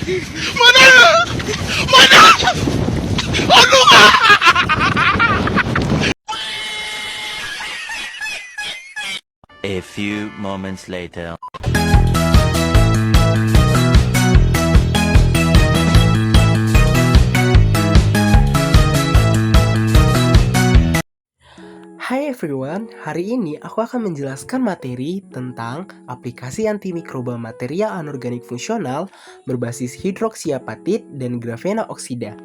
Mana? Mana? Aduh! A few moments later. Hai everyone, hari ini aku akan menjelaskan materi tentang aplikasi antimikroba material anorganik fungsional berbasis hidroksiapatit dan grafena oksida.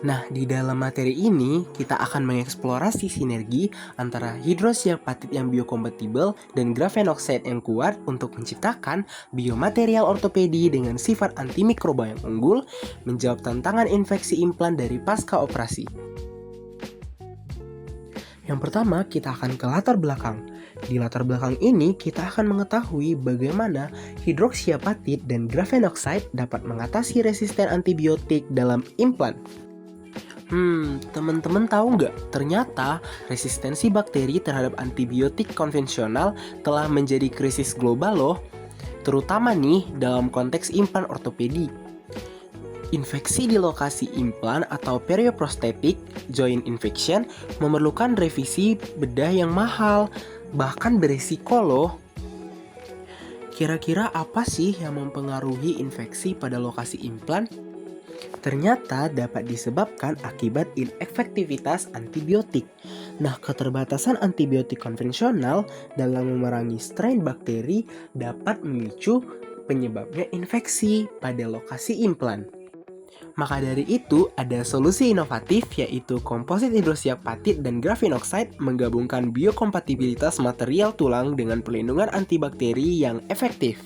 Nah, di dalam materi ini kita akan mengeksplorasi sinergi antara hidroksiapatit yang biokompatibel dan grafenoksida yang kuat untuk menciptakan biomaterial ortopedi dengan sifat antimikroba yang unggul, menjawab tantangan infeksi implan dari pasca operasi. Yang pertama, kita akan ke latar belakang. Di latar belakang ini, kita akan mengetahui bagaimana hidroksiapatit dan grafenoksida dapat mengatasi resisten antibiotik dalam implan. Teman-teman tahu nggak? Ternyata resistensi bakteri terhadap antibiotik konvensional telah menjadi krisis global loh. Terutama nih dalam konteks implan ortopedi. Infeksi di lokasi implan atau perioprostatic joint infection memerlukan revisi bedah yang mahal, bahkan berisiko loh. Kira-kira apa sih yang mempengaruhi infeksi pada lokasi implan? Ternyata dapat disebabkan akibat inefektivitas antibiotik. Nah, keterbatasan antibiotik konvensional dalam memerangi strain bakteri dapat memicu penyebabnya infeksi pada lokasi implan. Maka dari itu, ada solusi inovatif yaitu komposit hidroksiapatit dan grafenoksida menggabungkan biokompatibilitas material tulang dengan pelindungan antibakteri yang efektif.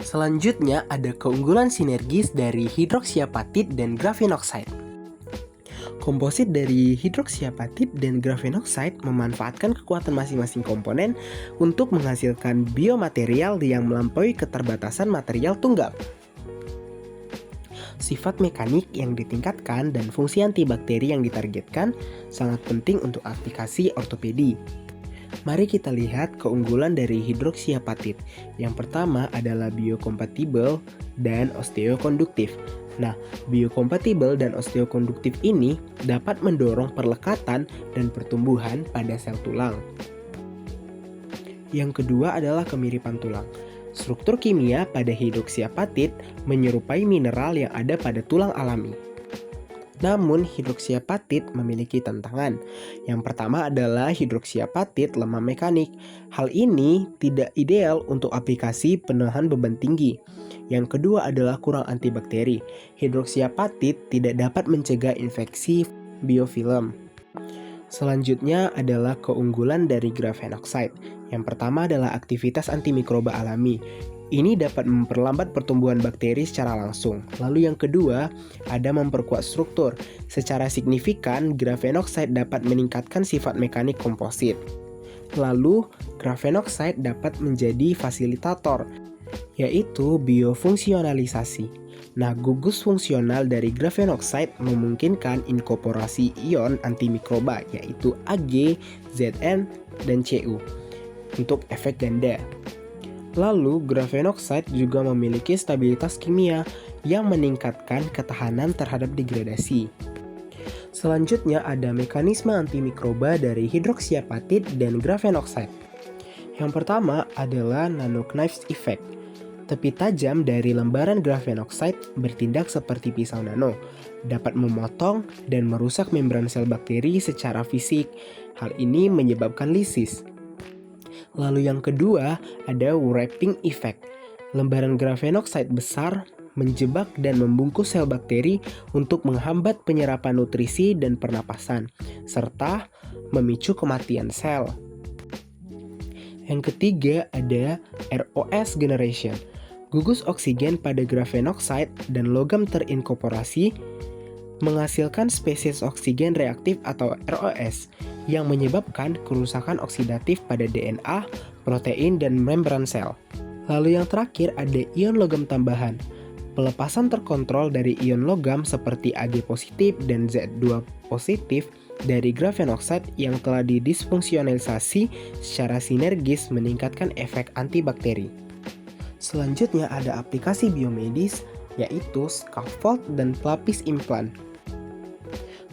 Selanjutnya, ada keunggulan sinergis dari hidroksiapatit dan grafenoksida. Komposit dari hidroksiapatit dan grafenoksida memanfaatkan kekuatan masing-masing komponen untuk menghasilkan biomaterial yang melampaui keterbatasan material tunggal. Sifat mekanik yang ditingkatkan dan fungsi antibakteri yang ditargetkan sangat penting untuk aplikasi ortopedi. Mari kita lihat keunggulan dari hidroksiapatit. Yang pertama adalah biokompatibel dan osteokonduktif. Nah, biokompatibel dan osteokonduktif ini dapat mendorong perlekatan dan pertumbuhan pada sel tulang. Yang kedua adalah kemiripan tulang. Struktur kimia pada hidroksiapatit menyerupai mineral yang ada pada tulang alami. Namun, hidroksiapatit memiliki tantangan. Yang pertama adalah hidroksiapatit lemah mekanik. Hal ini tidak ideal untuk aplikasi penahan beban tinggi. Yang kedua adalah kurang antibakteri. Hidroksiapatit tidak dapat mencegah infeksi biofilm. Selanjutnya adalah keunggulan dari grafenoksida. Yang pertama adalah aktivitas antimikroba alami. Ini dapat memperlambat pertumbuhan bakteri secara langsung. Lalu yang kedua, ada memperkuat struktur. Secara signifikan, grafenoksida dapat meningkatkan sifat mekanik komposit. Lalu, grafenoksida dapat menjadi fasilitator, yaitu biofungsionalisasi. Nah, gugus fungsional dari grafenoksida memungkinkan inkorporasi ion antimikroba, yaitu Ag, Zn, dan Cu, untuk efek ganda. Lalu, grafenoksida juga memiliki stabilitas kimia yang meningkatkan ketahanan terhadap degradasi. Selanjutnya ada mekanisme antimikroba dari hidroksiapatit dan grafenoksida. Yang pertama adalah nanoknife effect. Tepi tajam dari lembaran grafenoksida bertindak seperti pisau nano, dapat memotong dan merusak membran sel bakteri secara fisik. Hal ini menyebabkan lisis. Lalu yang kedua ada wrapping effect. Lembaran grafenoksida besar menjebak dan membungkus sel bakteri untuk menghambat penyerapan nutrisi dan pernapasan, serta memicu kematian sel. Yang ketiga ada ROS generation. Gugus oksigen pada grafenoksida dan logam terinkorporasi menghasilkan spesies oksigen reaktif atau ROS yang menyebabkan kerusakan oksidatif pada DNA, protein, dan membran sel. Lalu yang terakhir ada ion logam tambahan. Pelepasan terkontrol dari ion logam seperti Ag positif dan Z2 positif dari grafenoksida yang telah didisfungsionalisasi secara sinergis meningkatkan efek antibakteri. Selanjutnya ada aplikasi biomedis yaitu scaffold dan pelapis implan.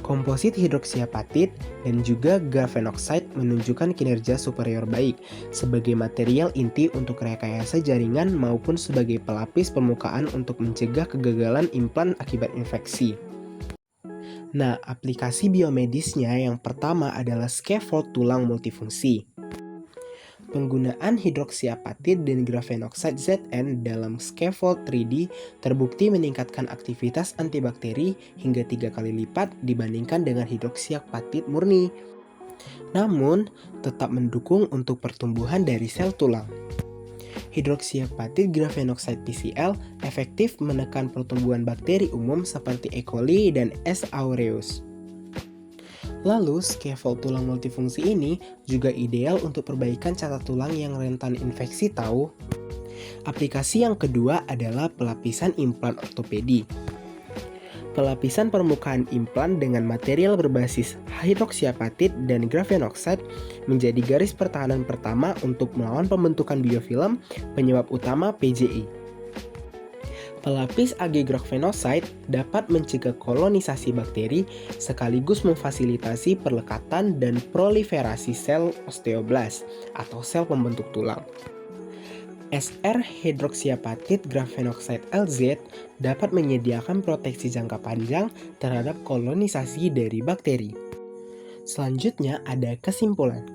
Komposit hidroksiapatit dan juga grafenoxide menunjukkan kinerja superior baik sebagai material inti untuk rekayasa jaringan maupun sebagai pelapis permukaan untuk mencegah kegagalan implan akibat infeksi. Nah, aplikasi biomedisnya yang pertama adalah scaffold tulang multifungsi. Penggunaan hidroksiapatit dan grafenoxide ZN dalam scaffold 3D terbukti meningkatkan aktivitas antibakteri hingga 3 kali lipat dibandingkan dengan hidroksiapatit murni. Namun, tetap mendukung untuk pertumbuhan dari sel tulang. Hidroksiapatit grafenoxide PCl efektif menekan pertumbuhan bakteri umum seperti E. coli dan S. aureus. Lalu, scaffold tulang multifungsi ini juga ideal untuk perbaikan cacat tulang yang rentan infeksi tahu. Aplikasi yang kedua adalah pelapisan implan ortopedi. Pelapisan permukaan implan dengan material berbasis hidroksiapatit dan grafenoxide menjadi garis pertahanan pertama untuk melawan pembentukan biofilm penyebab utama PJI. Pelapis Ag grafenoxide dapat mencegah kolonisasi bakteri sekaligus memfasilitasi perlekatan dan proliferasi sel osteoblast atau sel pembentuk tulang. SR hidroksiapatit grafenoxide LZ dapat menyediakan proteksi jangka panjang terhadap kolonisasi dari bakteri. Selanjutnya ada kesimpulan.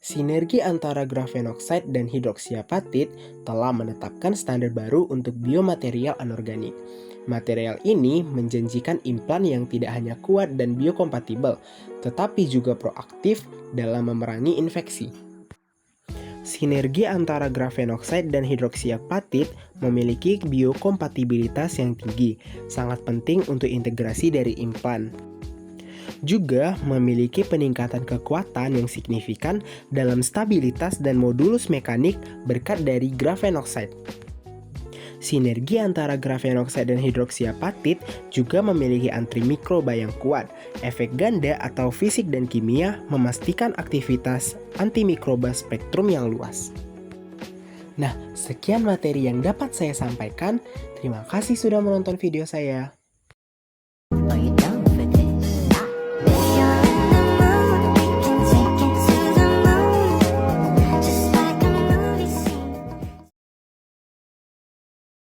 Sinergi antara grafenoxide dan hidroksiapatit telah menetapkan standar baru untuk biomaterial anorganik. Material ini menjanjikan implan yang tidak hanya kuat dan biokompatibel, tetapi juga proaktif dalam memerangi infeksi. Sinergi antara grafenoxide dan hidroksiapatit memiliki biokompatibilitas yang tinggi, sangat penting untuk integrasi dari implan. Juga memiliki peningkatan kekuatan yang signifikan dalam stabilitas dan modulus mekanik berkat dari grafenoxide. Sinergi antara grafenoxide dan hidroksiapatit juga memiliki antimikroba yang kuat. Efek ganda atau fisik dan kimia memastikan aktivitas antimikroba spektrum yang luas. Nah, sekian materi yang dapat saya sampaikan. Terima kasih sudah menonton video saya.